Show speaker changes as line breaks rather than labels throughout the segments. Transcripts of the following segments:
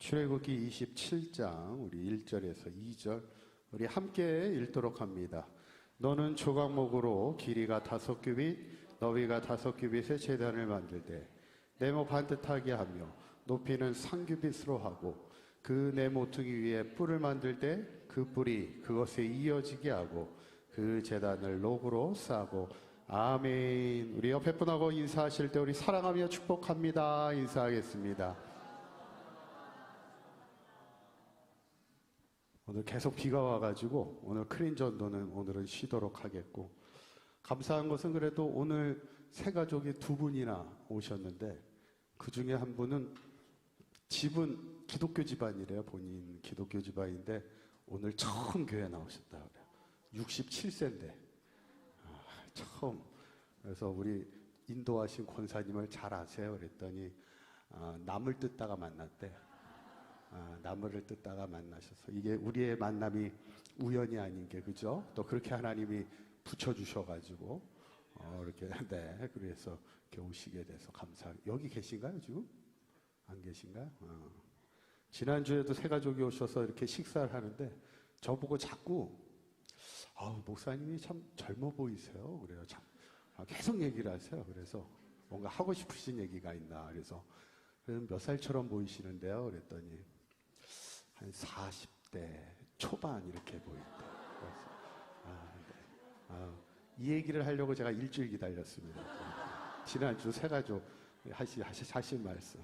출애굽기 27장 우리 1절에서 2절 우리 함께 읽도록 합니다. 너는 조각목으로 길이가 5규빗 너비가 5규빗의 제단을 만들되 네모 반듯하게 하며 높이는 3규빗으로 하고 그 네 모퉁이 위에 뿔을 만들 때 그 뿔이 그것에 이어지게 하고 그 제단을 록으로 싸고 아멘. 우리 옆에 분하고 인사하실 때 우리 사랑하며 축복합니다 인사하겠습니다. 오늘 계속 비가 와가지고 오늘 크린 전도는 오늘은 쉬도록 하겠고, 감사한 것은 그래도 오늘 세 가족이 2분이나 오셨는데 그 중에 한 분은 집은 기독교 집안이래요. 본인 기독교 집안인데 오늘 처음 교회 나오셨다 그래요. 67세인데 처음. 그래서 우리 인도하신 권사님을 잘 아세요? 그랬더니 나물 뜯다가 만났대. 나무를 뜯다가 만나셔서 이게 우리의 만남이 우연이 아닌 게 그죠? 또 그렇게 하나님이 붙여주셔가지고 이렇게 네 그래서 이렇게 오시게 돼서 감사해요. 여기 계신가요 지금? 안 계신가요? 지난주에도 세 가족이 오셔서 이렇게 식사를 하는데 저보고 자꾸 목사님이 참 젊어 보이세요. 그래요. 참 계속 얘기를 하세요. 그래서 뭔가 하고 싶으신 얘기가 있나. 그래서 몇 살처럼 보이시는데요. 그랬더니 한 40대 초반 이렇게 보인다. 그래서 이 얘기를 하려고 제가 일주일 기다렸습니다. 지난주 세 가족 하신 말씀.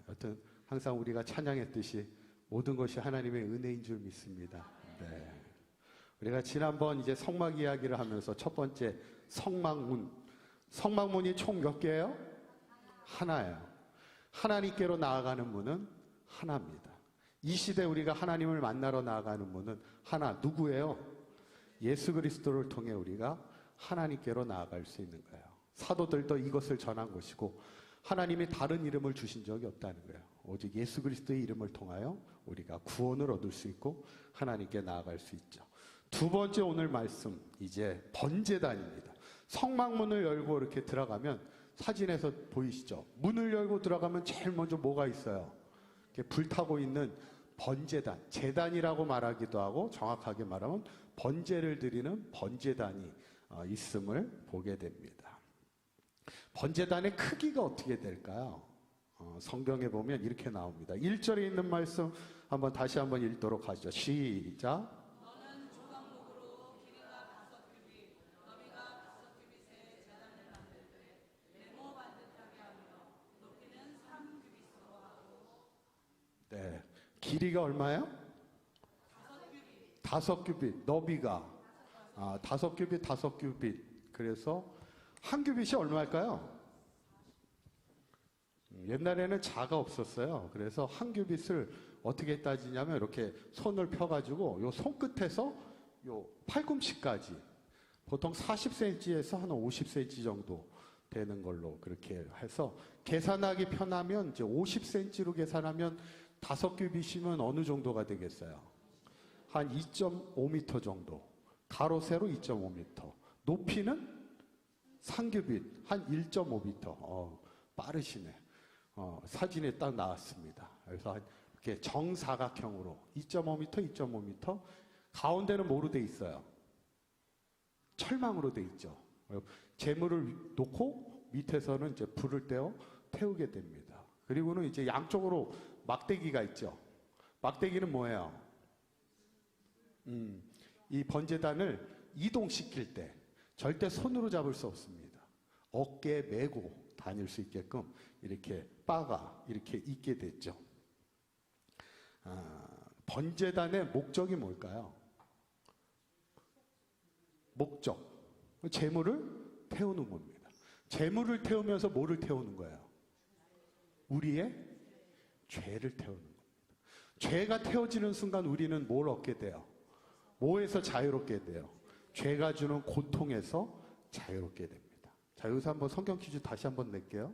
여튼 항상 우리가 찬양했듯이 모든 것이 하나님의 은혜인 줄 믿습니다. 네. 우리가 지난번 이제 성막 이야기를 하면서 첫 번째 성막문. 성막문이 총 몇 개예요? 하나예요. 하나님께로 나아가는 문은 하나입니다. 이 시대 우리가 하나님을 만나러 나아가는 문은 하나. 누구예요? 예수 그리스도를 통해 우리가 하나님께로 나아갈 수 있는 거예요. 사도들도 이것을 전한 것이고 하나님이 다른 이름을 주신 적이 없다는 거예요. 오직 예수 그리스도의 이름을 통하여 우리가 구원을 얻을 수 있고 하나님께 나아갈 수 있죠. 두 번째 오늘 말씀 이제 번제단입니다. 성막문을 열고 이렇게 들어가면 사진에서 보이시죠? 문을 열고 들어가면 제일 먼저 뭐가 있어요? 이렇게 불타고 있는 번제단, 제단이라고 말하기도 하고 정확하게 말하면 번제를 드리는 번제단이 있음을 보게 됩니다. 번제단의 크기가 어떻게 될까요? 성경에 보면 이렇게 나옵니다. 1절에 있는 말씀 한번 다시 한번 읽도록 하죠. 시작.
너는 조각목으로 길이가 5규빗, 너비가 5규빗의 제단을 만들 때 네모 반듯하게 하며 높이는 3규빗으로 하고.
네, 길이가 얼마예요? 5규빗. 너비가 5규빗, 5규빗. 그래서 한 규빗이 얼마일까요? 옛날에는 자가 없었어요. 그래서 한 규빗을 어떻게 따지냐면 이렇게 손을 펴가지고 요 손끝에서 요 팔꿈치까지 보통 40cm에서 한 50cm 정도 되는 걸로 그렇게 해서 계산하기 편하면 이제 50cm로 계산하면 5규빗이면 어느 정도가 되겠어요? 한 2.5m 정도. 가로 세로 2.5m. 높이는 3규빗 한 1.5m. 빠르시네. 사진에 딱 나왔습니다. 그래서 이렇게 정사각형으로 2.5m, 2.5m. 가운데는 뭐로 돼 있어요? 철망으로 돼 있죠. 재물을 놓고 밑에서는 이제 불을 떼어 태우게 됩니다. 그리고는 이제 양쪽으로 막대기가 있죠. 막대기는 뭐예요? 이 번제단을 이동시킬 때 절대 손으로 잡을 수 없습니다. 어깨에 메고 다닐 수 있게끔 이렇게 바가 이렇게 있게 됐죠. 번제단의 목적이 뭘까요? 목적. 재물을 태우는 겁니다. 재물을 태우면서 뭐를 태우는 거예요? 우리의 죄를 태우는 겁니다. 죄가 태워지는 순간 우리는 뭘 얻게 돼요? 뭐에서 자유롭게 돼요? 죄가 주는 고통에서 자유롭게 됩니다. 자, 여기서 한번 성경 퀴즈 다시 한번 낼게요.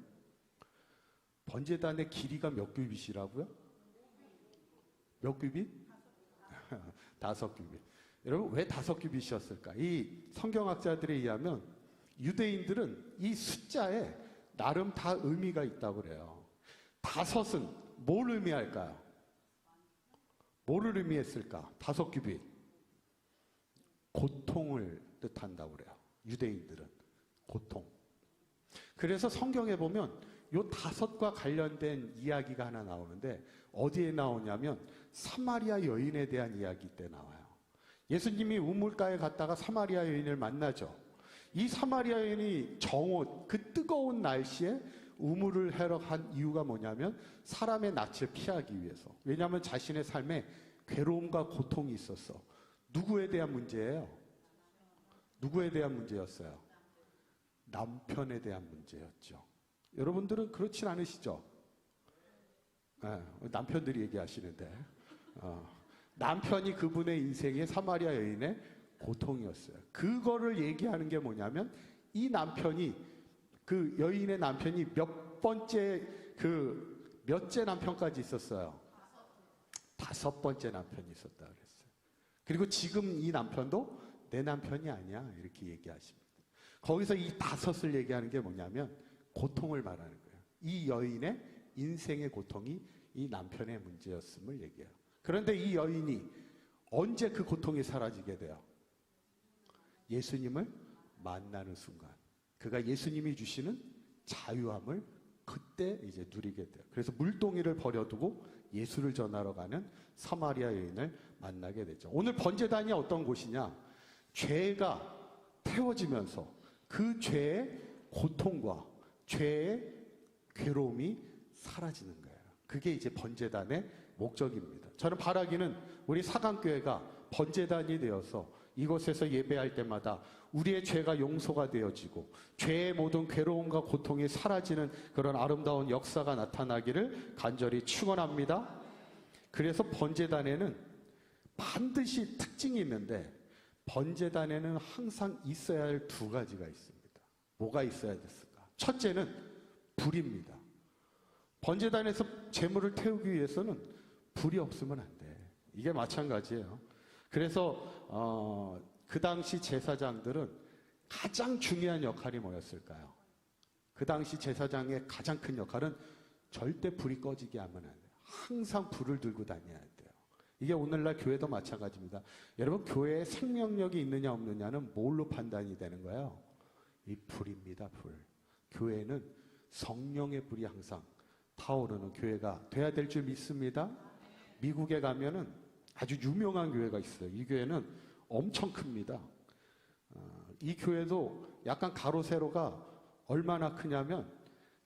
번제단의 길이가 몇 규빗이라고요? 몇 규빗? 5규빗. 여러분, 왜 5규빗이었을까? 이 성경학자들에 의하면 유대인들은 이 숫자에 나름 다 의미가 있다고 그래요. 5은 뭘 의미할까요? 뭐를 의미했을까? 5규빗. 고통을 뜻한다고 그래요. 유대인들은. 고통. 그래서 성경에 보면 요 5과 관련된 이야기가 하나 나오는데 어디에 나오냐면 사마리아 여인에 대한 이야기 때 나와요. 예수님이 우물가에 갔다가 사마리아 여인을 만나죠. 이 사마리아 여인이 정오, 그 뜨거운 날씨에 우물을 해러 한 이유가 뭐냐면 사람의 낯을 피하기 위해서. 왜냐하면 자신의 삶에 괴로움과 고통이 있었어. 누구에 대한 문제예요? 누구에 대한 문제였어요? 남편에 대한 문제였죠. 여러분들은 그렇진 않으시죠? 네, 남편들이 얘기하시는데 남편이 그분의 인생의 사마리아 여인의 고통이었어요. 그거를 얘기하는 게 뭐냐면 이 남편이 그 여인의 남편이 몇째 남편까지 있었어요? 5번째 남편이 있었다 그랬어요. 그리고 지금 이 남편도 내 남편이 아니야 이렇게 얘기하십니다. 거기서 이 5을 얘기하는 게 뭐냐면 고통을 말하는 거예요. 이 여인의 인생의 고통이 이 남편의 문제였음을 얘기해요. 그런데 이 여인이 언제 그 고통이 사라지게 돼요? 예수님을 만나는 순간. 그가 예수님이 주시는 자유함을 그때 이제 누리게 돼요. 그래서 물동이를 버려두고 예수를 전하러 가는 사마리아 여인을 만나게 되죠. 오늘 번제단이 어떤 곳이냐? 죄가 태워지면서 그 죄의 고통과 죄의 괴로움이 사라지는 거예요. 그게 이제 번제단의 목적입니다. 저는 바라기는 우리 사강교회가 번제단이 되어서 이곳에서 예배할 때마다 우리의 죄가 용서가 되어지고 죄의 모든 괴로움과 고통이 사라지는 그런 아름다운 역사가 나타나기를 간절히 축원합니다. 그래서 번제단에는 반드시 특징이 있는데 번제단에는 항상 있어야 할 2가지가 있습니다. 뭐가 있어야 됐을까? 첫째는 불입니다. 번제단에서 제물을 태우기 위해서는 불이 없으면 안 돼. 이게 마찬가지예요. 그래서 그 당시 제사장들은 가장 중요한 역할이 뭐였을까요? 그 당시 제사장의 가장 큰 역할은 절대 불이 꺼지게 하면 안 돼요. 항상 불을 들고 다녀야 돼요. 이게 오늘날 교회도 마찬가지입니다. 여러분, 교회에 생명력이 있느냐 없느냐는 뭘로 판단이 되는 거예요? 이 불입니다. 불. 교회는 성령의 불이 항상 타오르는 교회가 돼야 될 줄 믿습니다. 미국에 가면은 아주 유명한 교회가 있어요. 이 교회는 엄청 큽니다. 이 교회도 약간 가로 세로가 얼마나 크냐면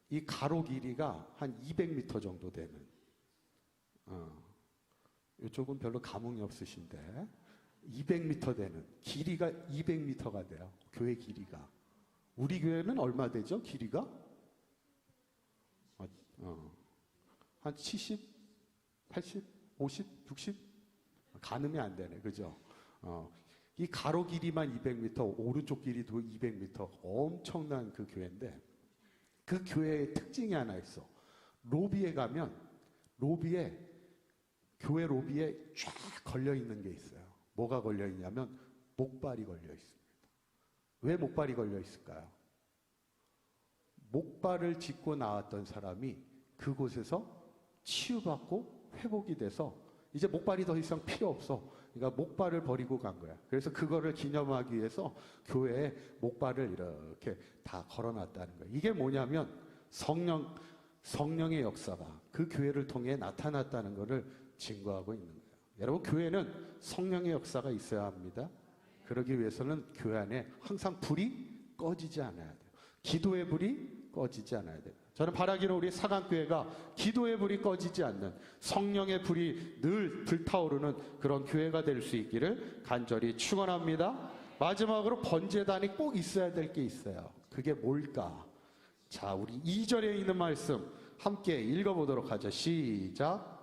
이 가로 길이가 한 200m 정도 되는. 이쪽은 별로 감흥이 없으신데 200m 되는 길이가 200m가 돼요. 교회 길이가. 우리 교회는 얼마 되죠? 길이가? 한 70, 80, 50, 60? 가늠이 안 되네. 그죠? 이 가로 길이만 200m, 오른쪽 길이도 200m. 엄청난 그 교회인데 그 교회의 특징이 하나 있어. 로비에 가면 교회 로비에 쫙 걸려 있는 게 있어요. 뭐가 걸려 있냐면 목발이 걸려 있습니다. 왜 목발이 걸려 있을까요? 목발을 짚고 나왔던 사람이 그곳에서 치유받고 회복이 돼서 이제 목발이 더 이상 필요 없어. 그러니까 목발을 버리고 간 거야. 그래서 그거를 기념하기 위해서 교회에 목발을 이렇게 다 걸어놨다는 거예요. 이게 뭐냐면 성령의 역사가 그 교회를 통해 나타났다는 것을 증거하고 있는 거예요. 여러분, 교회는 성령의 역사가 있어야 합니다. 그러기 위해서는 교회 안에 항상 불이 꺼지지 않아야 돼요. 기도의 불이 꺼지지 않아야 돼요. 저는 바라기는 우리 사강교회가 기도의 불이 꺼지지 않는 성령의 불이 늘 불타오르는 그런 교회가 될 수 있기를 간절히 축원합니다. 마지막으로 번제단이 꼭 있어야 될 게 있어요. 그게 뭘까? 자, 우리 2절에 있는 말씀 함께 읽어보도록 하죠. 시작.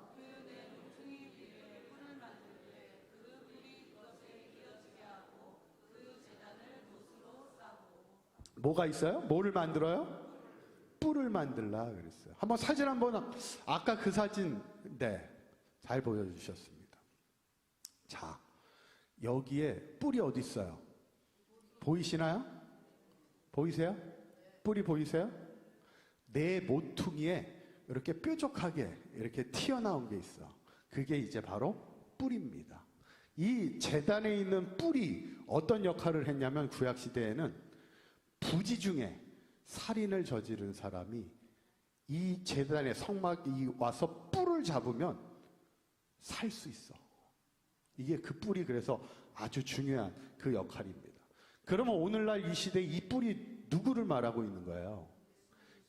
뭐가 있어요? 뭐를 만들어요? 뿔을 만들라 그랬어요. 한번 사진 한번, 아까 그 사진, 네, 잘 보여주셨습니다. 자, 여기에 뿔이 어디 있어요? 보이시나요? 보이세요? 뿔이 보이세요? 내 모퉁이에 이렇게 뾰족하게 이렇게 튀어나온 게 있어. 그게 이제 바로 뿔입니다. 이 제단에 있는 뿔이 어떤 역할을 했냐면 구약 시대에는 부지 중에 살인을 저지른 사람이 이 제단의 성막이 와서 뿔을 잡으면 살 수 있어. 이게 그 뿔이 그래서 아주 중요한 그 역할입니다. 그러면 오늘날 이 시대에 이 뿔이 누구를 말하고 있는 거예요?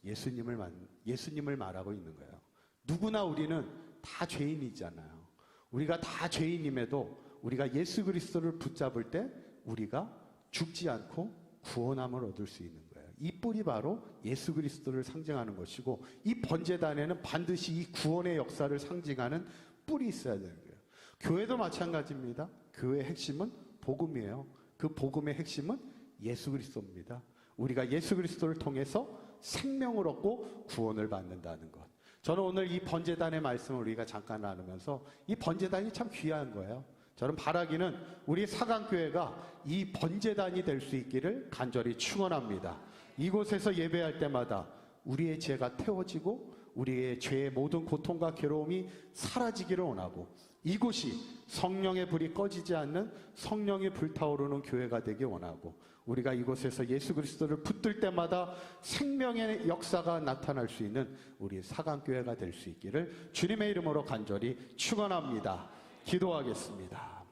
예수님을 말하고 있는 거예요. 누구나 우리는 다 죄인이잖아요. 우리가 다 죄인임에도 우리가 예수 그리스도를 붙잡을 때 우리가 죽지 않고 구원함을 얻을 수 있는 거예요. 이 뿔이 바로 예수 그리스도를 상징하는 것이고, 이 번제단에는 반드시 이 구원의 역사를 상징하는 뿔이 있어야 되는 거예요. 교회도 마찬가지입니다. 교회의 핵심은 복음이에요. 그 복음의 핵심은 예수 그리스도입니다. 우리가 예수 그리스도를 통해서 생명을 얻고 구원을 받는다는 것. 저는 오늘 이 번제단의 말씀을 우리가 잠깐 나누면서 이 번제단이 참 귀한 거예요. 저는 바라기는 우리 사강교회가 이 번제단이 될 수 있기를 간절히 축원합니다. 이곳에서 예배할 때마다 우리의 죄가 태워지고 우리의 죄의 모든 고통과 괴로움이 사라지기를 원하고, 이곳이 성령의 불이 꺼지지 않는 성령이 불타오르는 교회가 되길 원하고, 우리가 이곳에서 예수 그리스도를 붙들 때마다 생명의 역사가 나타날 수 있는 우리 사강교회가 될 수 있기를 주님의 이름으로 간절히 축원합니다. 기도하겠습니다.